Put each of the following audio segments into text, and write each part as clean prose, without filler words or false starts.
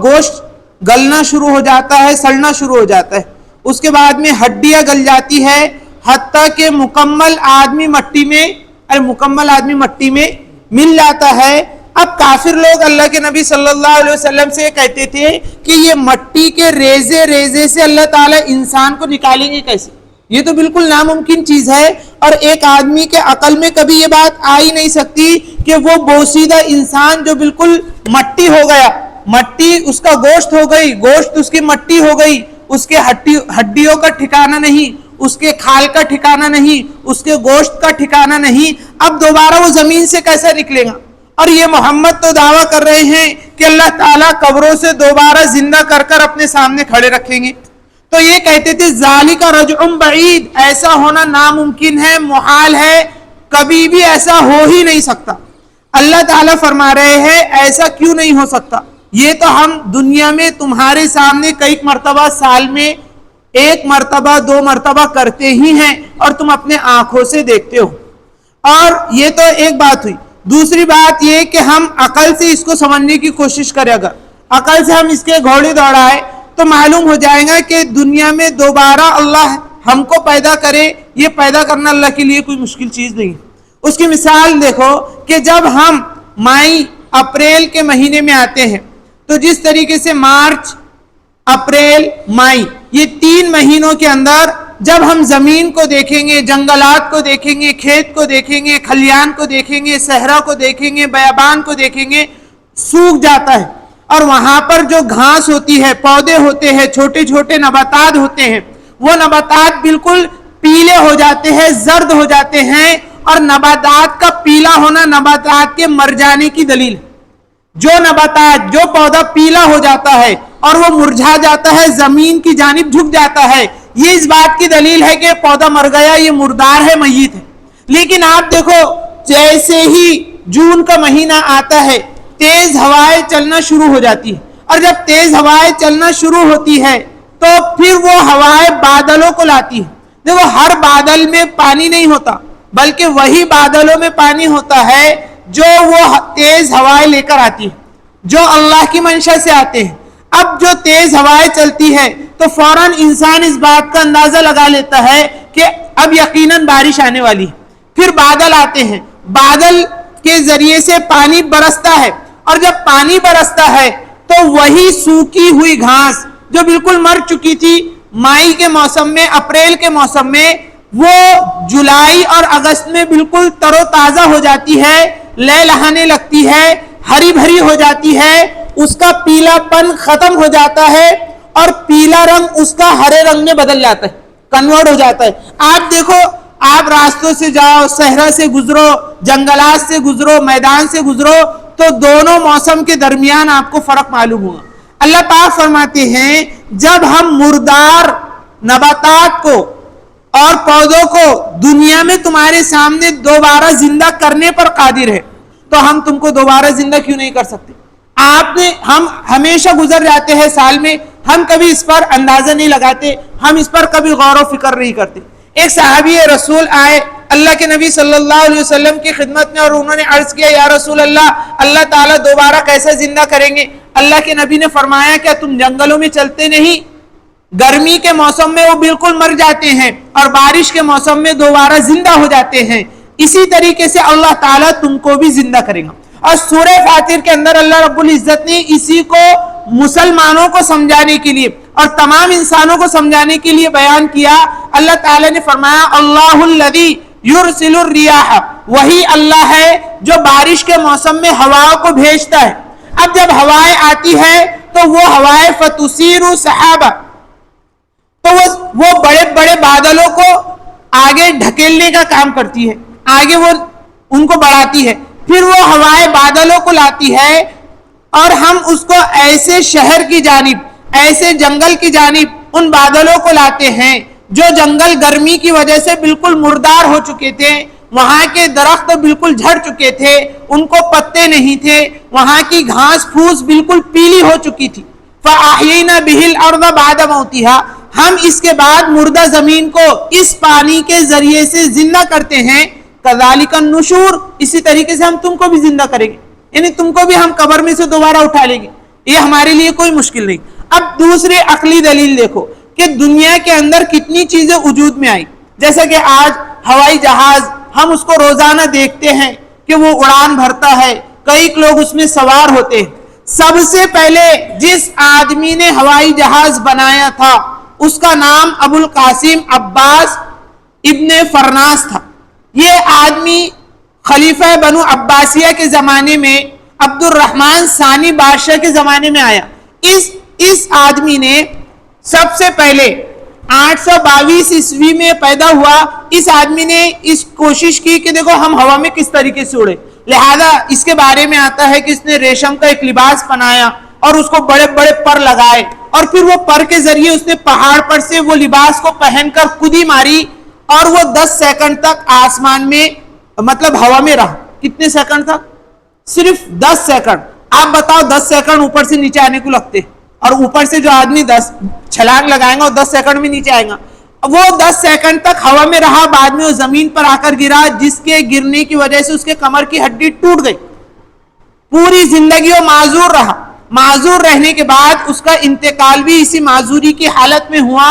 गोश्त गलना शुरू हो जाता है, सड़ना शुरू हो जाता है, उसके बाद में हड्डियां गल जाती है, हत्ता कि मुकम्मल आदमी मट्टी में मिल जाता है। अब काफिर लोग अल्लाह के नबी सल्लल्लाहु अलैहि वसल्लम से कहते थे कि ये मट्टी के रेजे रेजे से अल्लाह ताला इंसान को निकालेंगे कैसे? ये तो बिल्कुल नामुमकिन चीज है, और एक आदमी के अकल में कभी ये बात आ ही नहीं सकती कि वो बोसीदा इंसान जो बिल्कुल मट्टी हो गया, मट्टी उसका गोश्त हो गई, गोश्त उसकी मट्टी हो गई, उसके हड्डियों का ठिकाना नहीं, उसके खाल का ठिकाना नहीं, उसके गोश्त का ठिकाना नहीं, अब दोबारा वो जमीन से कैसे निकलेगा? और ये मोहम्मद तो दावा कर रहे हैं कि अल्लाह ताला कब्रों से दोबारा जिंदा कर कर अपने सामने खड़े रखेंगे। तो ये कहते थे ज़ालिका रज्उम बईद, ऐसा होना नामुमकिन है, मुहाल है, कभी भी ऐसा हो ही नहीं सकता। अल्लाह ताला फरमा रहे हैं ऐसा क्यों नहीं हो सकता? ये तो हम दुनिया में तुम्हारे सामने कई मर्तबा, साल में एक मर्तबा 2 मर्तबा करते ही हैं और तुम अपने आंखों से देखते हो। और ये तो एक बात हुई। दूसरी बात ये कि हम अकल से इसको समझने की कोशिश करें, अगर अकल से हम इसके घोड़े दौड़ाए तो मालूम हो जाएगा कि दुनिया में दोबारा अल्लाह हमको पैदा करे, ये पैदा करना अल्लाह के लिए कोई मुश्किल चीज नहीं। उसकी मिसाल देखो कि जब हम मई अप्रैल के महीने में आते हैं तो जिस तरीके से मार्च, अप्रैल, मई, ये 3 महीनों के अंदर जब हम जमीन को देखेंगे, जंगलात को देखेंगे, खेत को देखेंगे, खलियान को देखेंगे, सहरा को देखेंगे, बयाबान को देखेंगे, सूख जाता है और वहां पर जो घास होती है, पौधे होते हैं, छोटे छोटे नबातात होते हैं, वो नबातात बिल्कुल पीले हो जाते हैं, जर्द हो जाते हैं। और नबातात का पीला होना नबातात के मर जाने की दलील है। जो नबातात, जो पौधा पीला हो जाता है और वो मुरझा जाता है, जमीन की जानिब झुक जाता है, ये इस बात की दलील है कि पौधा मर गया, ये मुर्दार है, मय्यत है। लेकिन आप देखो जैसे ही जून का महीना आता है तेज हवाएं चलना शुरू हो जाती है, और जब तेज हवाएं चलना शुरू होती है तो फिर वो हवाएं बादलों को लाती है। देखो हर बादल में पानी नहीं होता, बल्कि वही बादलों में पानी होता है जो वो तेज हवाएं लेकर आती है, जो अल्लाह की मंशा से आते हैं। अब जो तेज हवाएं चलती है तो फौरन इंसान इस बात का अंदाजा लगा लेता है कि अब यकीनन बारिश आने वाली है। फिर बादल आते हैं, बादल के जरिए से पानी बरसता है, और जब पानी बरसता है तो वही सूखी हुई घास जो बिल्कुल मर चुकी थी मई के मौसम में, अप्रैल के मौसम में, वो जुलाई और अगस्त में बिल्कुल तरोताजा हो जाती है, लहलहाने लगती है, हरी भरी हो जाती है, उसका पीलापन खत्म हो जाता है और पीला रंग उसका हरे रंग में बदल जाता है, कन्वर्ट हो जाता है। आप देखो, आप रास्तों से जाओ, सहरा से गुजरो, जंगलात से गुजरो, मैदान से गुजरो, तो दोनों मौसम के दरमियान आपको फर्क मालूम होगा। अल्लाह पाक फरमाते हैं जब हम मुर्दार नबातात को और पौधों को दुनिया में तुम्हारे सामने दोबारा जिंदा करने पर कादिर है, तो हम तुमको दोबारा जिंदा क्यों नहीं कर सकते? हम हमेशा गुजर जाते हैं साल में, हम कभी इस पर अंदाजा नहीं लगाते, हम इस पर कभी गौर व फिक्र नहीं करते। एक सहाबी रसूल आए अल्लाह के नबी सल्लल्लाहु अलैहि वसल्लम की खिदमत में और उन्होंने अर्ज किया, या रसूल अल्लाह, अल्लाह ताला दोबारा कैसे जिंदा करेंगे? अल्लाह के नबी ने फरमाया, क्या तुम जंगलों में चलते नहीं? गर्मी के मौसम में वो बिल्कुल मर जाते हैं और बारिश के मौसम में दोबारा जिंदा हो जाते हैं। इसी तरीके से अल्लाह ताला तुमको भी जिंदा करेगा। और सूरह फातिर के अंदर अल्लाह रब्बुल इज्जत ने इसी को मुसलमानों को समझाने के लिए और तमाम इंसानों को समझाने के लिए बयान किया। अल्लाह ताला ने फरमाया, अल्लाहुल्लज़ी युरसिलुर रियाह, वही अल्लाह है जो बारिश के मौसम में हवाओं को भेजता है। अब जब हवाएं आती है तो वो हवाएं फतुसीरु सहाबा, तो वो बड़े बड़े बादलों को आगे ढकेलने का काम करती है, आगे वो उनको बढ़ाती है, फिर वो हवाएं बादलों को लाती है और हम उसको ऐसे शहर की जानिब, ऐसे जंगल की जानिब उन बादलों को लाते हैं जो जंगल गर्मी की वजह से बिल्कुल मुर्दार हो चुके थे, वहां के दरख्त बिल्कुल झड़ चुके थे, उनको पत्ते नहीं थे, वहां की घास फूस बिल्कुल पीली हो चुकी थी। फ़अहयैना बिहिल अर्द बाद मौतिहा, हम इसके बाद मुर्दा जमीन को इस पानी के जरिए से जिंदा करते हैं। कज़ालिकन नुशूर, इसी तरीके से हम तुमको भी जिंदा करेंगे, यानी तुमको भी हम कब्र में से दोबारा उठा लेंगे। یہ ہمارے لیے کوئی مشکل نہیں. اب دوسری عقلی دلیل دیکھو کہ دنیا کے اندر کتنی چیزیں وجود میں آئی. جیسا کہ آج ہوائی جہاز ہم اس کو روزانہ دیکھتے ہیں کہ وہ اڑان بھرتا ہے, کئی لوگ اس میں سوار ہوتے ہیں. سب سے پہلے جس آدمی نے ہوائی جہاز بنایا تھا اس کا نام ابو القاسم عباس ابن فرناس تھا. یہ آدمی خلیفہ بنو عباسیہ کے زمانے میں عبد الرحمن ثانی بادشاہ کے زمانے میں آیا. اس آدمی نے سب سے پہلے 822 عیسوی میں پیدا ہوا. اس آدمی نے اس کوشش کی کہ دیکھو ہم ہوا میں کس طریقے سے اڑے. لہذا اس کے بارے میں آتا ہے کہ اس نے ریشم کا ایک لباس بنایا اور اس کو بڑے بڑے پر لگائے, اور پھر وہ پر کے ذریعے اس نے پہاڑ پر سے وہ لباس کو پہن کر کودی ماری, اور وہ 10 سیکنڈ تک آسمان میں مطلب ہوا میں رہا. کتنے سیکنڈ تک؟ صرف 10 سیکنڈ. آپ بتاؤ 10 سیکنڈ اوپر سے نیچے آنے کو لگتے, اور اوپر سے جو آدمی 10 چھلانگ لگائے گا وہ 10 سیکنڈ میں نیچے آئے گا. وہ 10 سیکنڈ تک ہوا میں رہا, بعد میں وہ زمین پر آ کر گرا, جس کے گرنے کی وجہ سے اس کے کمر کی ہڈی ٹوٹ گئی. پوری زندگی وہ معذور رہا. معذور رہنے کے بعد اس کا انتقال بھی اسی معذوری کی حالت میں ہوا.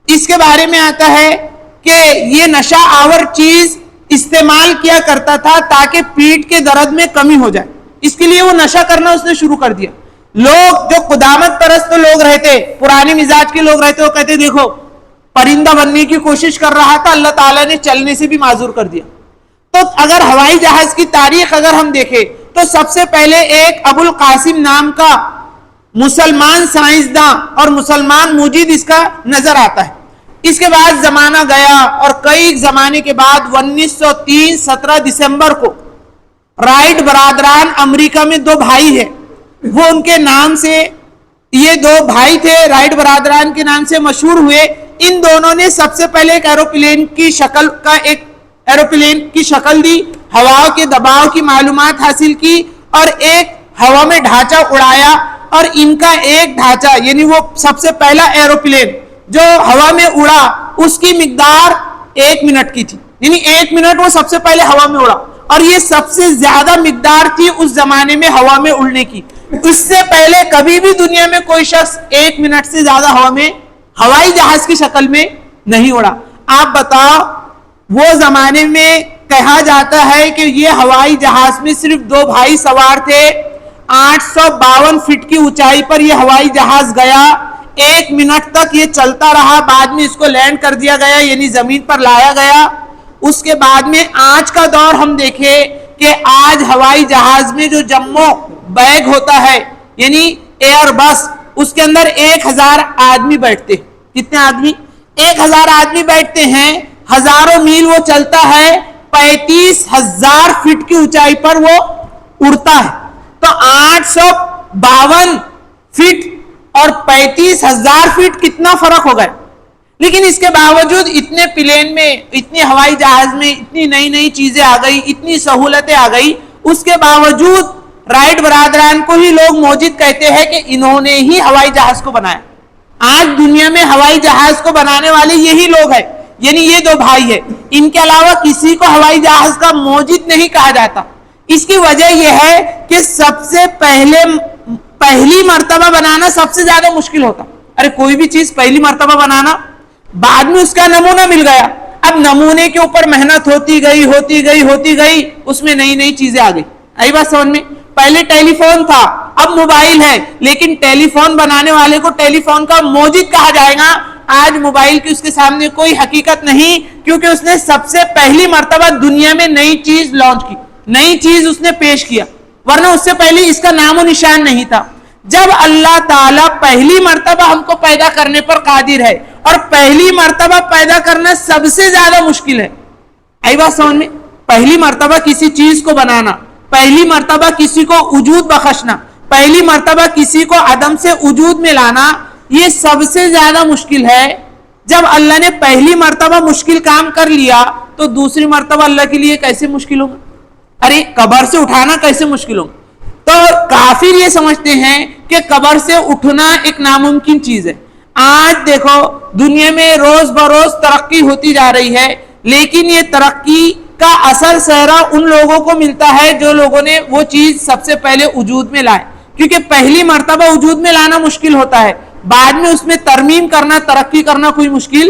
اس کے بارے میں آتا ہے کہ یہ نشہ آور چیز استعمال کیا کرتا تھا تاکہ پیٹھ کے درد میں کمی ہو جائے. اس کے لیے وہ نشہ کرنا اس نے شروع کر دیا. لوگ جو قدامت پرست لوگ رہتے, پرانے مزاج کے لوگ رہتے, وہ کہتے دیکھو پرندہ بننے کی کوشش کر رہا تھا, اللہ تعالیٰ نے چلنے سے بھی معذور کر دیا. تو اگر ہوائی جہاز کی تاریخ اگر ہم دیکھیں تو سب سے پہلے ایک ابو القاسم نام کا مسلمان سائنسداں اور مسلمان موجد اس کا نظر آتا ہے. اس کے بعد زمانہ گیا اور کئی زمانے کے بعد 1903 17 دسمبر کو رائٹ برادران امریکہ میں 2 بھائی ہیں, وہ ان کے نام سے, یہ 2 بھائی تھے رائٹ برادران کے نام سے مشہور ہوئے. ان دونوں نے سب سے پہلے ایک ایروپلین کی شکل دی, ہوا کے دباؤ کی معلومات حاصل کی, اور ایک ہوا میں ڈھانچہ اڑایا. اور ان کا ایک ڈھانچہ یعنی وہ سب سے پہلا ایروپلین جو ہوا میں اڑا اس کی مقدار 1 منٹ کی تھی, یعنی 1 منٹ وہ سب سے پہلے ہوا میں اڑا, اور یہ سب سے زیادہ مقدار تھی اس زمانے میں ہوا میں اڑنے کی. اس سے پہلے کبھی بھی دنیا میں کوئی شخص 1 منٹ سے زیادہ ہوا میں ہوائی جہاز کی شکل میں نہیں اڑا. آپ بتاؤ وہ زمانے میں کہا جاتا ہے کہ یہ ہوائی جہاز میں صرف 2 بھائی سوار تھے, 852 فٹ کی اونچائی پر یہ ہوائی جہاز گیا, 1 منٹ تک یہ چلتا رہا, بعد میں اس کو لینڈ کر دیا گیا یعنی زمین پر لایا گیا. اس کے بعد میں آج کا دور ہم دیکھیں کہ آج ہوائی جہاز میں جو جمو بیگ ہوتا ہے یعنی ایئر بس, اس کے اندر 1000 آدمی بیٹھتے. کتنے آدمی؟ 1000 آدمی بیٹھتے ہیں. ہزاروں میل وہ چلتا ہے, 35,000 فٹ کی اونچائی پر وہ اڑتا ہے. تو 852 فٹ اور 35,000 فٹ کتنا فرق ہو گیا. لیکن اس کے باوجود اتنے پلین میں, اتنی ہوائی جہاز میں اتنی نئی نئی چیزیں آ گئی, اتنی سہولتیں آ گئی, اس کے باوجود رائٹ برادران کو ہی لوگ موجد کہتے ہیں کہ انہوں نے ہی ہوائی جہاز کو بنایا. آج دنیا میں ہوائی جہاز کو بنانے والے یہی لوگ ہیں, یعنی یہ 2 بھائی ہیں. ان کے علاوہ کسی کو ہوائی جہاز کا موجد نہیں کہا جاتا. اس کی وجہ یہ ہے کہ سب سے پہلی مرتبہ بنانا سب سے زیادہ مشکل ہوتا. ارے کوئی بھی چیز پہلی مرتبہ بنانا, بعد میں اس کا نمونہ مل گیا, اب نمونے کے اوپر محنت ہوتی گئی, اس میں نئی نئی چیزیں آ گئی. آئی بات سمجھ میں؟ پہلے ٹیلی فون تھا, اب موبائل ہے, لیکن ٹیلی فون بنانے والے کو ٹیلی فون کا موجد کہا جائے گا. آج موبائل کی اس کے سامنے کوئی حقیقت نہیں, کیونکہ اس نے سب سے پہلی مرتبہ دنیا میں نئی چیز لانچ کی, نئی چیز اس نے پیش کیا, ورنہ اس سے پہلے اس کا نام و نشان نہیں تھا. جب اللہ تعالیٰ پہلی مرتبہ ہم کو پیدا کرنے پر قادر ہے, اور پہلی مرتبہ پیدا کرنا سب سے زیادہ مشکل ہے. آئی بات سمجھ میں؟ پہلی مرتبہ کسی چیز کو بنانا, پہلی مرتبہ کسی کو وجود بخشنا, پہلی مرتبہ کسی کو عدم سے وجود میں لانا, یہ سب سے زیادہ مشکل ہے. جب اللہ نے پہلی مرتبہ مشکل کام کر لیا تو دوسری مرتبہ اللہ کے لیے کیسے مشکل ہوگا؟ ارے قبر سے اٹھانا کیسے مشکل ہوگا؟ تو کافر یہ سمجھتے ہیں کہ قبر سے اٹھنا ایک ناممکن چیز ہے. آج دیکھو دنیا میں روز بروز ترقی ہوتی جا رہی ہے, لیکن یہ ترقی کا اثر صحرا ان لوگوں کو ملتا ہے جو لوگوں نے وہ چیز سب سے پہلے وجود میں لائے. کیونکہ پہلی مرتبہ وجود میں لانا مشکل ہوتا ہے، بعد میں اس میں ترمیم کرنا، ترقی کرنا کوئی مشکل